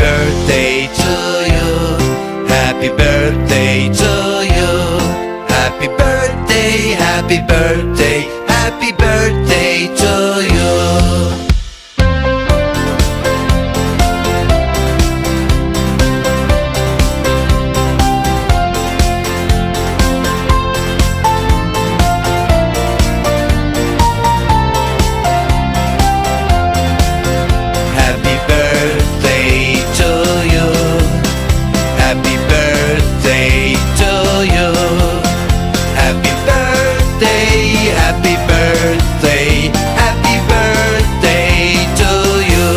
birthday to you. Happy birthday to you. Happy birthday, happy birthday, happy birthday to you. Happy birthday to you. Happy birthday to you. Happy birthday, happy birthday, happy birthday to you.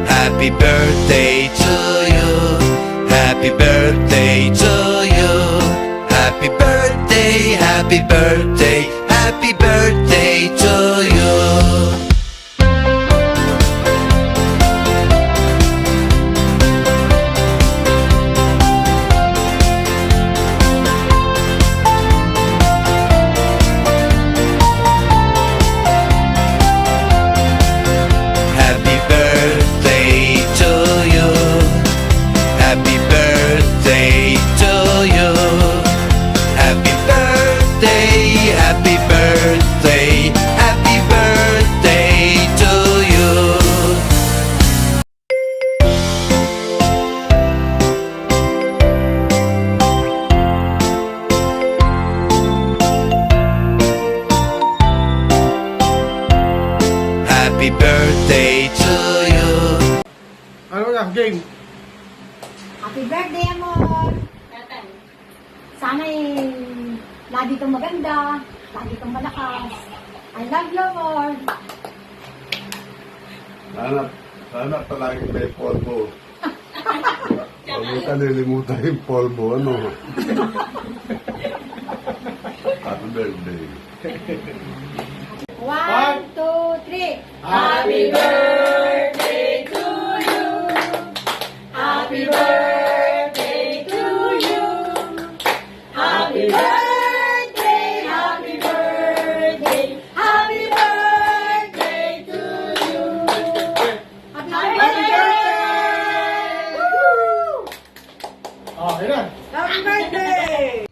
Happy birthday to you. Happy birthday to you. Happy birthday, happy birthday, happy birthday to you. Happy birthday to you. Happy birthday to you. Happy birthday, happy birthday, happy birthday to you. Happy birthday to you. Ano na, game? Happy birthday, amor! Sana'y lagi kang maganda, lagi kang malakas. I love you, amor! Sana palagi may polvo. Huwag mo kalilimutan yung polvo, ano? Happy birthday. 1, 2, 3. Happy birthday to you. Happy birthday to you. Happy birthday, happy birthday, happy birthday to you. Happy birthday! Woo! Oh, ayan. Happy birthday!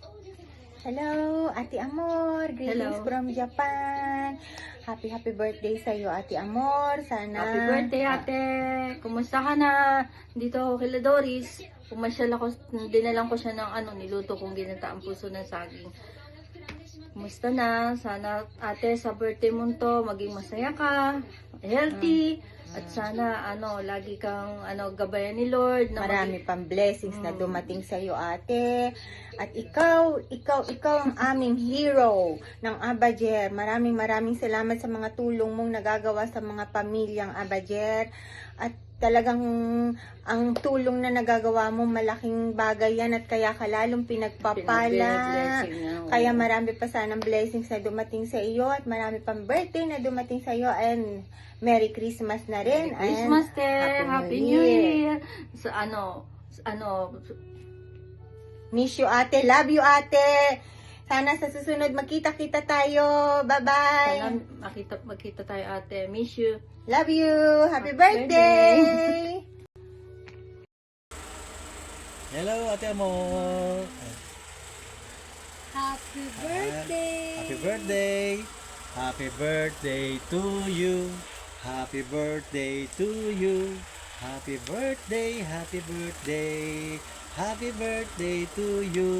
Hello, Ate Amor. Greetings Hello. from Japan. Happy birthday sa iyo, Ate Amor. Sana Happy birthday, ate! Kumusta ka na? Dito ako kila Doris. Pumasyal ako, dinalang ko siya ng niluto kong ginataang puso ng saging. Kumusta na? Sana, ate, sa birthday mo to, maging masaya ka, healthy, at sana, lagi kang, gabayan ni Lord. Na marami pang blessings na dumating sa iyo, Ate. At ikaw ang aming hero ng Abajer. Maraming salamat sa mga tulong mong nagagawa sa mga pamilyang Abajer. At talagang ang tulong na nagagawa mo, malaking bagay yan at kaya ka lalong pinagpapala. Blessing niya. Kaya marami pa sanang blessings na dumating sa iyo at marami pang birthday na dumating sa iyo and Merry Christmas na rin. Christmas, te! Happy New Year! Miss you, Ate. Love you, Ate. Sana sa susunod magkita-kita tayo. Bye-bye. Sana magkita tayo, ate. Miss you. Love you. Happy birthday. Hello, Ate Amor. Happy birthday! Happy birthday. Happy birthday to you. Happy birthday to you. Happy birthday, happy birthday. Happy birthday to you.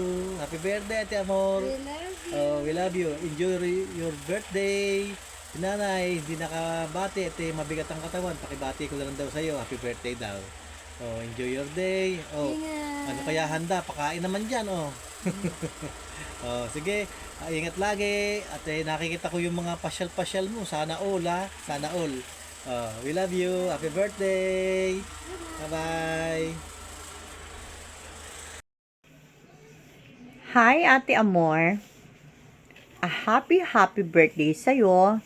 Happy birthday, Ate Amor. We love you. Oh, we love you. Enjoy your birthday. Si Nanay, hindi nakabati. Mabigat ang katawan. Pakibati ko na lang daw sa'yo. Happy birthday daw. Oh, enjoy your day. Oh, Ingat. ano kaya handa? Pakain naman dyan, oh. Oh, sige. Ingat lagi. At nakikita ko yung mga pasyal-pasyal mo. Sana all, ha? Sana all. Oh, we love you. Happy birthday. Bye-bye. Hi, Ate Amor. A happy birthday sa'yo.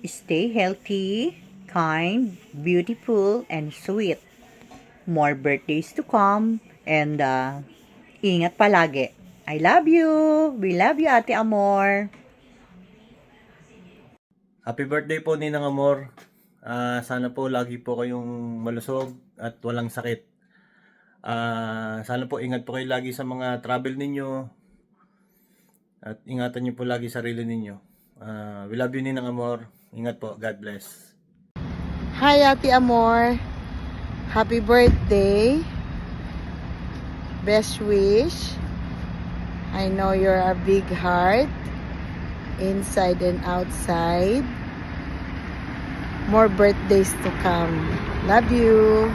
Stay healthy, kind, beautiful, and sweet. more birthdays to come, and ingat palagi. I love you. We love you, Ate Amor. Happy birthday po, Ninang Amor. Sana po lagi po kayong malusog at walang sakit. Sana po ingat po kayo lagi sa mga travel ninyo. At ingatan niyo po lagi sarili ninyo. We love you, Ninang Amor. Ingat po. God bless. Hi, Ate Amor. Happy birthday. Best wish. I know you're a big heart, inside and outside. More birthdays to come. Love you.